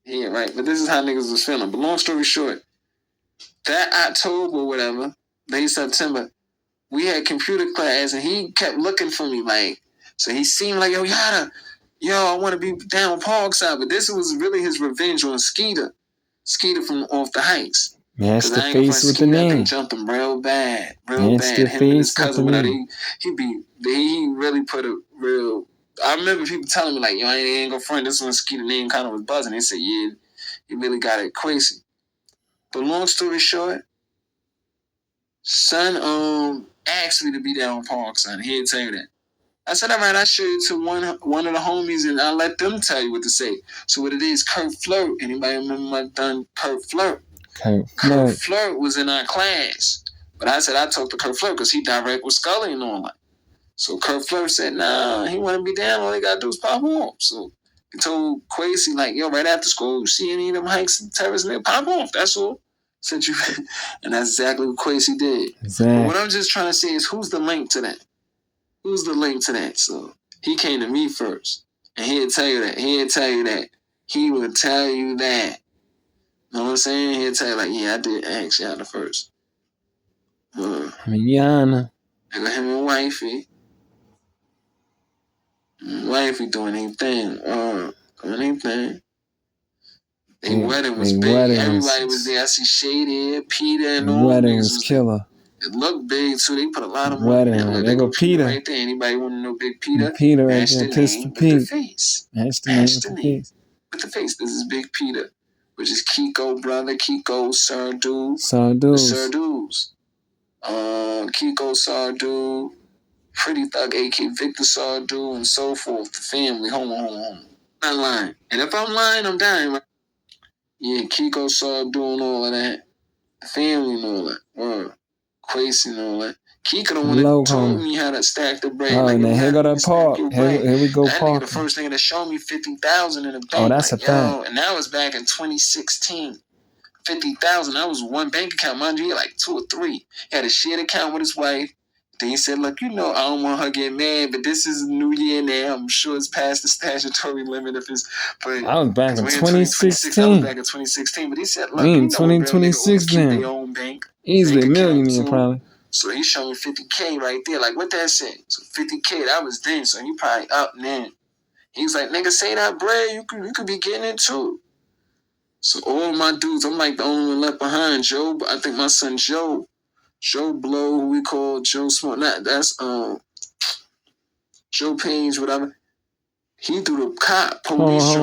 Yeah, right. But this is how niggas was feeling. But long story short, that October, whatever, late September, we had computer class, and he kept looking for me, like, so he seemed like, yo, Yada, I want to be down Parkside, but this was really his revenge on Skeeter from Off the Heights. Match the face with the name. They jumped him real bad. Match the Him and his face with cousin, the without name. he really put a real. I remember people telling me like, yo, I ain't gonna front. This one Skeeter name kind of was buzzing. They said, yeah, he really got it crazy. But long story short, son asked me to be there on Parkside. He didn't tell you that. I said, all right, I show you to one of the homies, and I'll let them tell you what to say. So what it is, Kurt Flirt. Anybody remember my done Kurt Flirt? Kurt Flirt was in our class. But I said I talked to Kurt Flirt because he direct with Scully and all that. So Kurt Flirt said, nah, he want to be down. All they got to do is pop off. So he told Quasi, like, yo, right after school, you see any of them hikes and terrorists, nigga, pop off. That's all. Said you, and that's exactly what Quasi did. Exactly. But what I'm just trying to say is, who's the link to that? Who's the link to that? So he came to me first, and he'd tell you that. He would tell you that. You know what I'm saying? He'd tell you like, yeah, I did ask y'all the first. Yana. I got him and wifey. Wifey doing anything. Their wedding was big. Everybody was there. I see Shady, Peter, and all. Wedding was killer. It looked big too. They put a lot of money in it. There go Peter. Right there. Anybody want to know Big Peter? Peter right there. Pistol Pete. With the face. Match the name with the face. With the face. This is Big Peter, which is Kiko brother. Kiko Sardu. Kiko Sardu. Pretty Thug, A.K. Victor Sardu, and so forth. The family. Hold on. I'm not lying. And if I'm lying, I'm dying. Right? Yeah, Kiko Sardu and all of that. The family and all that. Quasi and all that. Kiko the one that told me how to stack the bread. Oh, now here go that Park. Here we go, Park. The first nigga that showed me 50,000 in the bank. Oh, that's like, a thing. And that was back in 2016. 50,000. That was one bank account. Mind you, he had like 2 or 3. He had a shared account with his wife. Then he said, look, I don't want her to get mad, but this is New Year now. I'm sure it's past the statutory limit if it's. But I was back in 2016. I was back in 2016, but he said, look, in 2026 now. Their own bank. Easily a millionaire, probably. So he showed me 50K right there. Like, what that say? So 50K, that was then. So he probably up then. He was like, nigga, say that bread. You could be getting it too. So all my dudes, I'm like the only one left behind. Joe, I think my son Joe Blow, who we call Joe Smart. That's Joe Page, whatever. He threw the police.